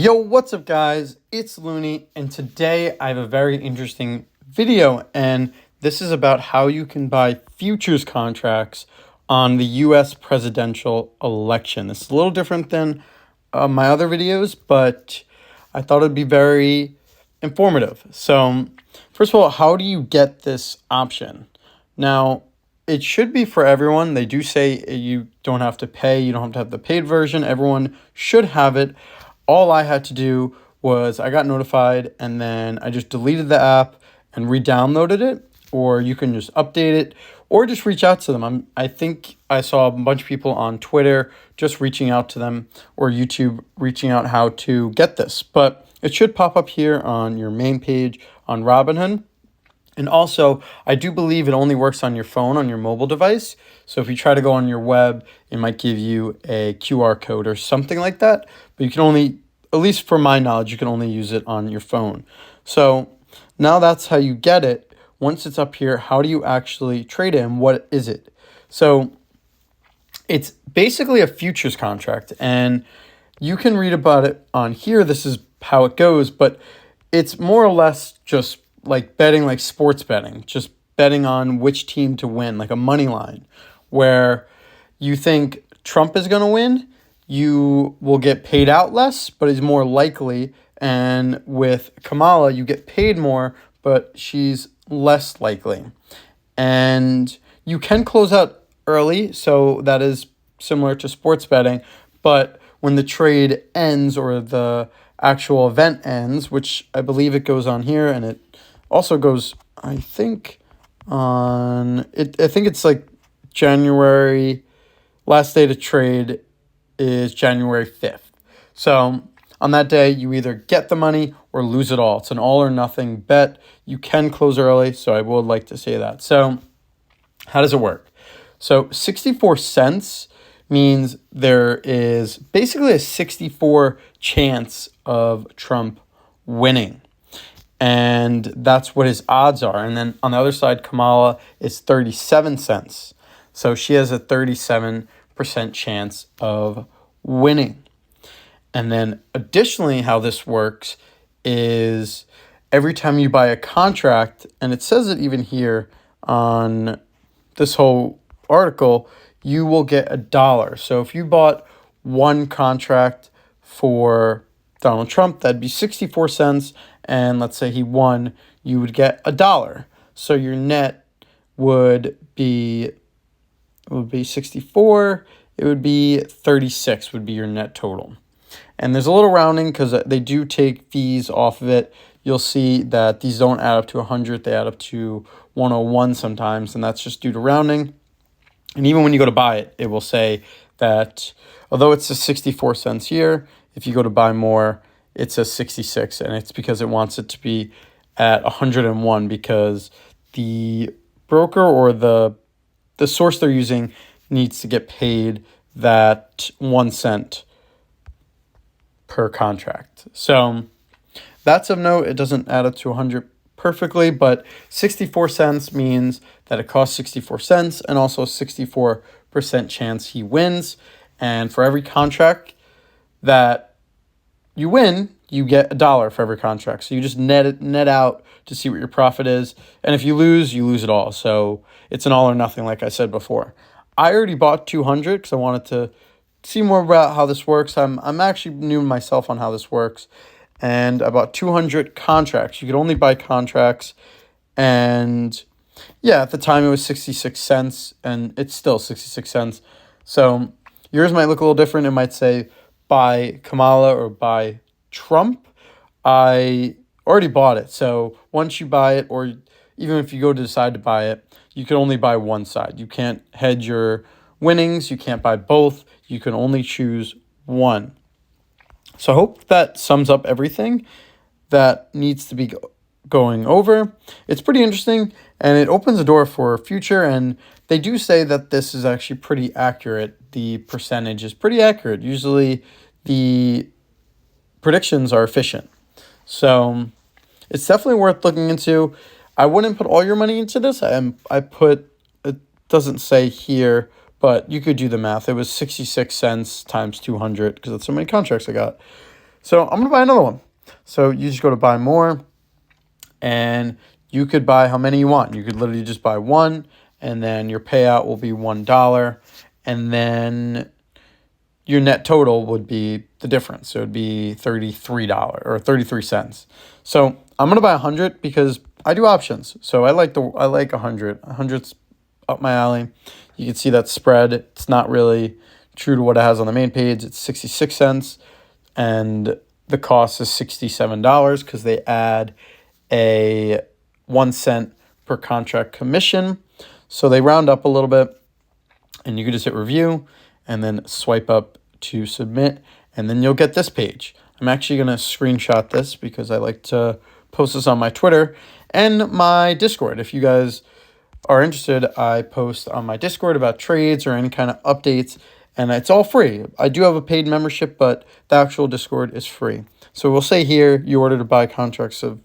Yo, what's up, guys? It's Looney, and today I have a very interesting video, and this is about how you can buy futures contracts on the US presidential election. This is a little different than my other videos, but I thought it'd be very informative. So, first of all, how do you get this option? Now, it should be for everyone. They do say you don't have to pay, you don't have to have the paid version. Everyone should have it. All I had to do was I got notified and then I just deleted the app and re-downloaded it, or you can just update it or just reach out to them. I think I saw a bunch of people on Twitter just reaching out to them, or YouTube reaching out how to get this. But it should pop up here on your main page on Robinhood. And also, I do believe it only works on your phone, on your mobile device. So if you try to go on your web, it might give you a QR code or something like that. But you can only, at least from my knowledge, you can only use it on your phone. So now that's how you get it. Once it's up here, how do you actually trade it and what is it? So it's basically a futures contract, and you can read about it on here. This is how it goes, but it's more or less just like betting, like sports betting, just betting on which team to win, like a money line, where you think Trump is going to win, you will get paid out less, but is more likely. And with Kamala, you get paid more, but she's less likely. And you can close out early, so that is similar to sports betting, but when the trade ends or the actual event ends, which I believe it goes on here, and it also goes, I think, on it. I think it's like January. Last day to trade is January 5th. So on that day, you either get the money or lose it all. It's an all or nothing bet. You can close early, so I would like to say that. So how does it work? So 64 cents means there is basically a 64 chance of Trump winning. And that's what his odds are. And then on the other side, Kamala is 37 cents. So she has a 37% chance of winning. And then additionally, how this works is every time you buy a contract, and it says it even here on this whole article, you will get $1. So if you bought one contract for Donald Trump, that'd be 64 cents. And let's say he won, you would get $1. So your net would be 64. It would be 36 would be your net total. And there's a little rounding because they do take fees off of it. You'll see that these don't add up to 100. They add up to 101 sometimes, and that's just due to rounding. And even when you go to buy it, it will say that although it's a 64 cents here, if you go to buy more, it says 66, and it's because it wants it to be at 101 because the broker or the source they're using needs to get paid that 1 cent per contract. So that's of note. It doesn't add up to 100 perfectly, but 64 cents means that it costs 64 cents and also 64% chance he wins. And for every contract that you win, you get $1 for every contract. So you just net out to see what your profit is. And if you lose it all. So it's an all or nothing, like I said before. I already bought 200 because I wanted to see more about how this works. I'm actually new myself on how this works. And I bought 200 contracts. You could only buy contracts. And yeah, at the time it was 66 cents, and it's still 66 cents. So yours might look a little different. It might say buy Kamala or buy Trump. I already bought it. So once you buy it, or even if you go to decide to buy it, you can only buy one side. You can't hedge your winnings. You can't buy both. You can only choose one. So I hope that sums up everything that needs to be going over. It's pretty interesting, and it opens the door for future, and they do say that this is actually pretty accurate. The percentage is pretty accurate. Usually the predictions are efficient. So it's definitely worth looking into. I wouldn't put all your money into this. It doesn't say here, but you could do the math. It was 66 cents times 200 because that's how many contracts I got. So I'm going to buy another one. So you just go to buy more, and you could buy how many you want. You could literally just buy one, and then your payout will be $1, and then your net total would be the difference. So it'd be $33 or 33 cents. So I'm going to buy 100 because I do options. So I like 100. 100's up my alley. You can see that spread. It's not really true to what it has on the main page. It's 66 cents, and the cost is $67 because they add a 1 cent per contract commission. So they round up a little bit, and you can just hit review and then swipe up to submit, and then you'll get this page. I'm actually going to screenshot this because I like to post this on my Twitter and my Discord. If you guys are interested, I post on my Discord about trades or any kind of updates, and it's all free. I do have a paid membership, but the actual Discord is free. So we'll say here you order to buy contracts of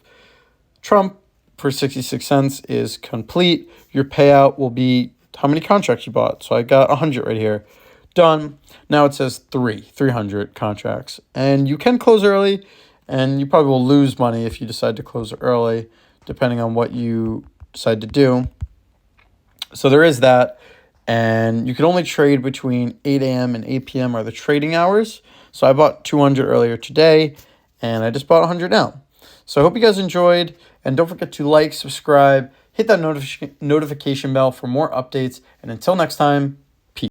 Trump for 66 cents is complete. Your payout will be how many contracts you bought. So I got 100 right here. Done. Now it says 300 contracts. And you can close early, and you probably will lose money if you decide to close early, depending on what you decide to do. So there is that. And you can only trade between 8 a.m. and 8 p.m. are the trading hours. So I bought 200 earlier today, and I just bought 100 now. So I hope you guys enjoyed, and don't forget to like, subscribe, hit that notification bell for more updates, and until next time,